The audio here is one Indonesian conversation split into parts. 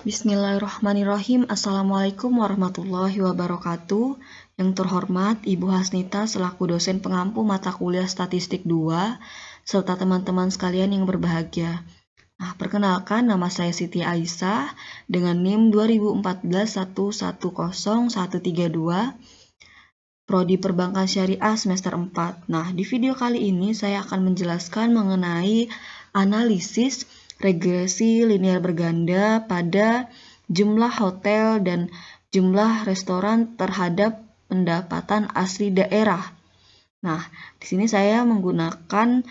Bismillahirrahmanirrahim. Assalamualaikum warahmatullahi wabarakatuh. Yang terhormat Ibu Hasnita selaku dosen pengampu mata kuliah Statistik 2, serta teman-teman sekalian yang berbahagia. Perkenalkan, nama saya Siti Aisyah dengan NIM 2014-110132, Prodi Perbankan Syariah semester 4. Di video kali ini saya akan menjelaskan mengenai analisis regresi linear berganda pada jumlah hotel dan jumlah restoran terhadap pendapatan asli daerah. Di sini saya menggunakan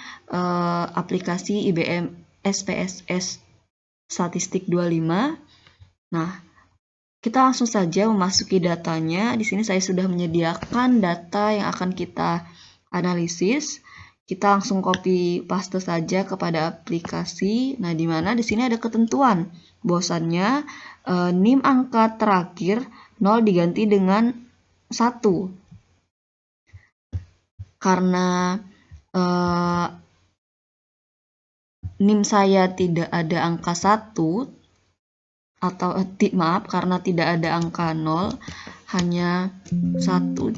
aplikasi IBM SPSS Statistik 25. Kita langsung saja memasuki datanya. Di sini saya sudah menyediakan data yang akan kita analisis. Kita langsung copy paste saja kepada aplikasi. Di mana di sini ada ketentuan bahwasannya NIM angka terakhir 0 diganti dengan 1. Karena NIM saya tidak ada angka 1 atau karena tidak ada angka 0, hanya 132,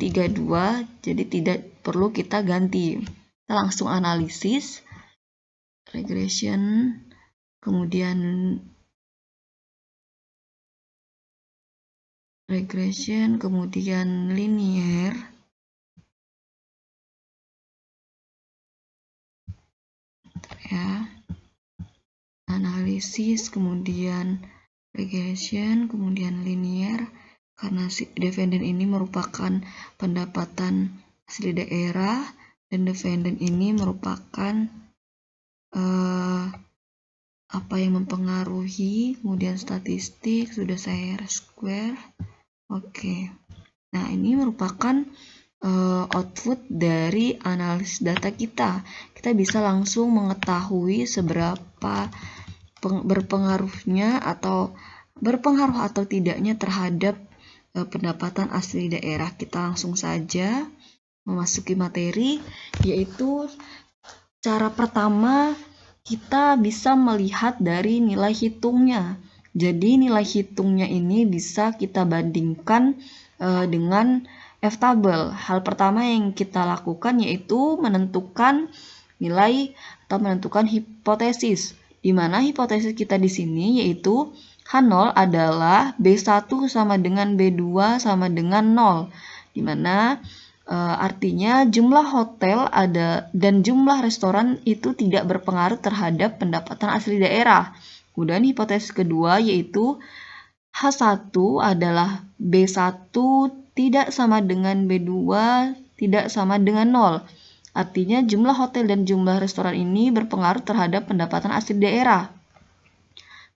jadi tidak perlu kita ganti. Kita langsung analisis regression, kemudian linear, analisis, kemudian regression, kemudian linear. Karena si defendant ini merupakan pendapatan asli daerah dan defendant ini merupakan apa yang mempengaruhi, kemudian statistik sudah saya square. Ini merupakan output dari analisis data kita. Kita bisa langsung mengetahui seberapa berpengaruh atau tidaknya terhadap pendapatan asli daerah. Kita langsung saja memasuki materi, yaitu cara pertama kita bisa melihat dari nilai hitungnya. Jadi nilai hitungnya ini bisa kita bandingkan dengan F-table. Hal pertama yang kita lakukan yaitu menentukan nilai atau menentukan hipotesis. Di mana hipotesis kita di sini yaitu H0 adalah B1 sama dengan B2 sama dengan 0. Di mana artinya jumlah hotel dan jumlah restoran itu tidak berpengaruh terhadap pendapatan asli daerah. Kemudian hipotesis kedua yaitu H1 adalah B1 tidak sama dengan B2 tidak sama dengan 0. Artinya jumlah hotel dan jumlah restoran ini berpengaruh terhadap pendapatan asli daerah.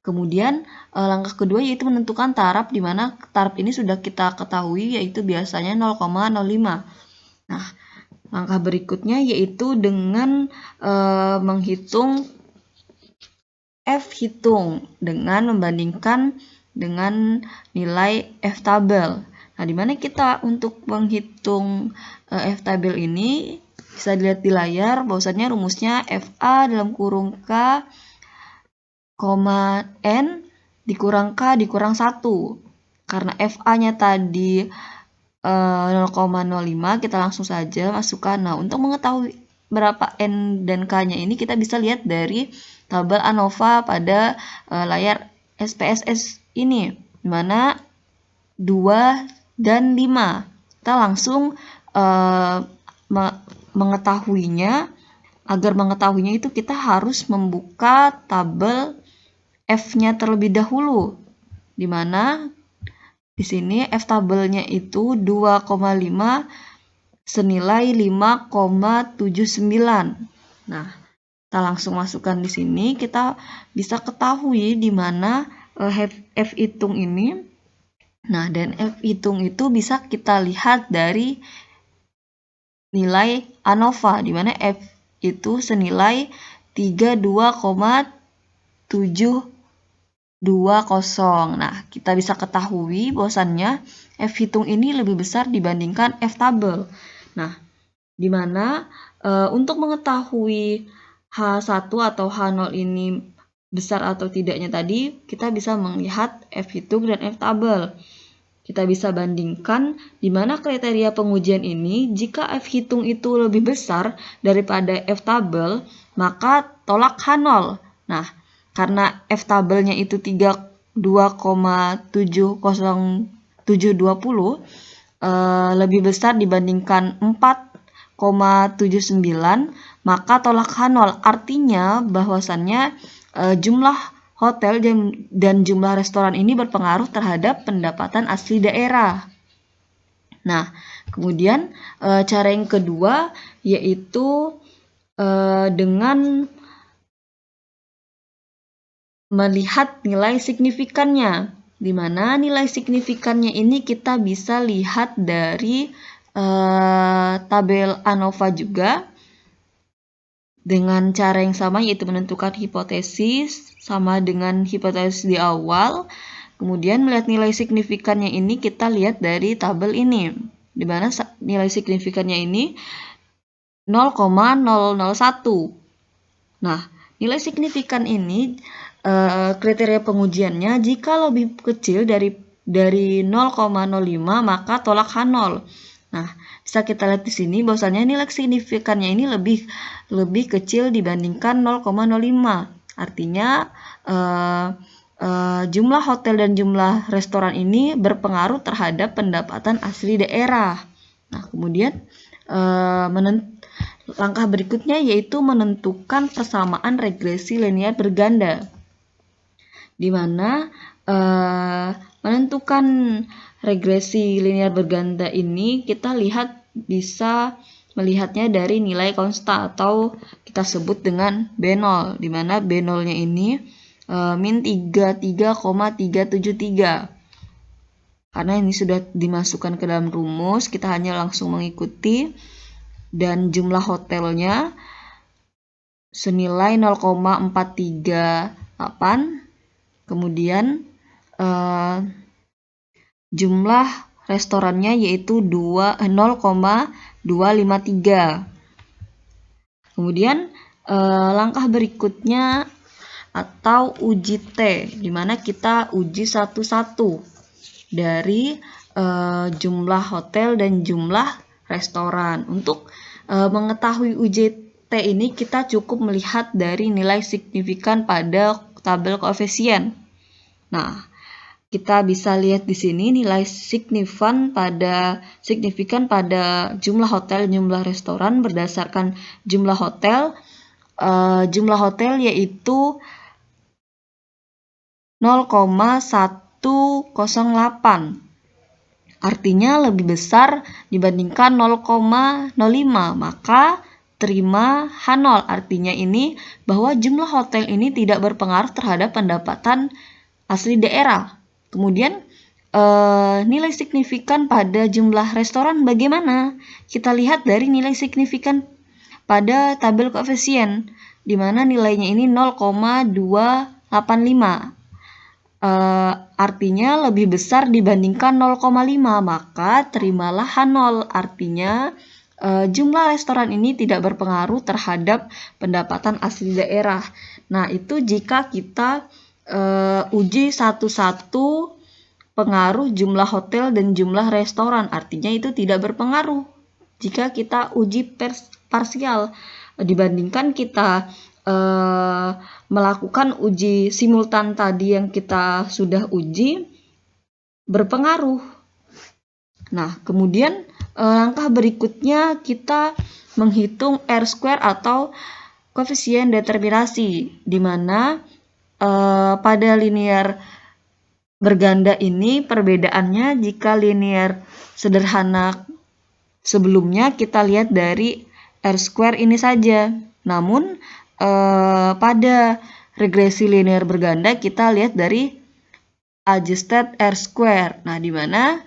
Kemudian langkah kedua yaitu menentukan taraf, di mana taraf ini sudah kita ketahui yaitu biasanya 0,05. Langkah berikutnya yaitu dengan menghitung F-hitung dengan membandingkan dengan nilai F-table. Di mana kita untuk menghitung F-table ini bisa dilihat di layar bahwasannya rumusnya FA dalam kurung K, N dikurang K dikurang 1. Karena FA-nya tadi 0,05, kita langsung saja masukkan. Untuk mengetahui berapa N dan K-nya ini kita bisa lihat dari tabel ANOVA pada layar SPSS ini, di mana 2 dan 5. Kita langsung mengetahuinya. Agar mengetahuinya itu kita harus membuka tabel F-nya terlebih dahulu, di mana di sini F-tabelnya itu 2,5 senilai 5,79. Kita langsung masukkan di sini, kita bisa ketahui di mana F-hitung ini. Dan F-hitung itu bisa kita lihat dari nilai ANOVA, di mana F itu senilai 32,720. Kita bisa ketahui bahwasannya F-hitung ini lebih besar dibandingkan F-table. Di mana untuk mengetahui H1 atau H0 ini besar atau tidaknya tadi, kita bisa melihat F-hitung dan F-tabel. Kita bisa bandingkan di mana kriteria pengujian ini, jika F-hitung itu lebih besar daripada F-tabel, maka tolak H0. Nah, karena F-tabelnya itu 32,70720 lebih besar dibandingkan 4,79, maka tolak H0. Artinya bahwasannya jumlah hotel dan jumlah restoran ini berpengaruh terhadap pendapatan asli daerah. Nah, kemudian cara yang kedua yaitu dengan melihat nilai signifikannya, di mana nilai signifikannya ini kita bisa lihat dari tabel ANOVA juga dengan cara yang sama, yaitu menentukan hipotesis sama dengan hipotesis di awal. Kemudian melihat nilai signifikannya ini kita lihat dari tabel ini, di mana nilai signifikannya ini 0,001. Nah, nilai signifikan ini kriteria pengujiannya jika lebih kecil dari 0,05 maka tolak H0. Nah, bisa kita lihat di sini bahwasanya nilai signifikannya ini lebih kecil dibandingkan 0,05. Artinya jumlah hotel dan jumlah restoran ini berpengaruh terhadap pendapatan asli daerah. Nah, kemudian langkah berikutnya yaitu menentukan persamaan regresi linear berganda, di mana menentukan regresi linear berganda ini kita bisa melihatnya dari nilai konstan atau kita sebut dengan B0, di mana B0-nya ini min 33,373. Karena ini sudah dimasukkan ke dalam rumus, kita hanya langsung mengikuti, dan jumlah hotelnya senilai 0,438. Kemudian jumlah restorannya yaitu 0,253. Kemudian langkah berikutnya atau uji T, di mana kita uji satu-satu dari jumlah hotel dan jumlah restoran. Untuk mengetahui uji T ini kita cukup melihat dari nilai signifikan pada tabel koefisien. Nah, kita bisa lihat di sini nilai signifikan pada jumlah hotel dan jumlah restoran berdasarkan jumlah hotel. Jumlah hotel yaitu 0,108. Artinya lebih besar dibandingkan 0,05, maka terima H0. Artinya ini bahwa jumlah hotel ini tidak berpengaruh terhadap pendapatan asli daerah. Kemudian nilai signifikan pada jumlah restoran bagaimana? Kita lihat dari nilai signifikan pada tabel koefisien, di mana nilainya ini 0,285. Artinya lebih besar dibandingkan 0,5, maka terimalah H0. Artinya jumlah restoran ini tidak berpengaruh terhadap pendapatan asli daerah. Nah, itu jika kita uji satu-satu pengaruh jumlah hotel dan jumlah restoran, artinya itu tidak berpengaruh. Jika kita uji parsial, dibandingkan kita melakukan uji simultan tadi yang kita sudah uji, berpengaruh. Nah, kemudian langkah berikutnya kita menghitung R-square atau koefisien determinasi, di mana pada linear berganda ini perbedaannya jika linear sederhana sebelumnya kita lihat dari R-square ini saja. Namun pada regresi linear berganda kita lihat dari adjusted R-square. Nah, di mana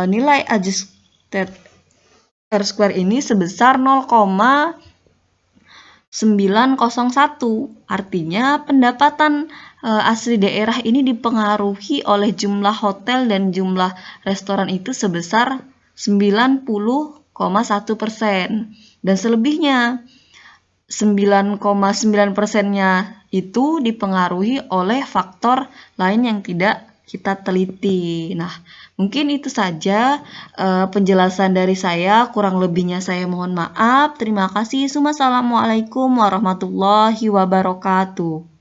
nilai adjusted R-square ini sebesar 0,901. Artinya pendapatan asli daerah ini dipengaruhi oleh jumlah hotel dan jumlah restoran itu sebesar 90,1%. Dan selebihnya 9,9%-nya itu dipengaruhi oleh faktor lain yang tidak kita teliti. Nah, mungkin itu saja penjelasan dari saya. Kurang lebihnya saya mohon maaf. Terima kasih. Assalamualaikum warahmatullahi wabarakatuh.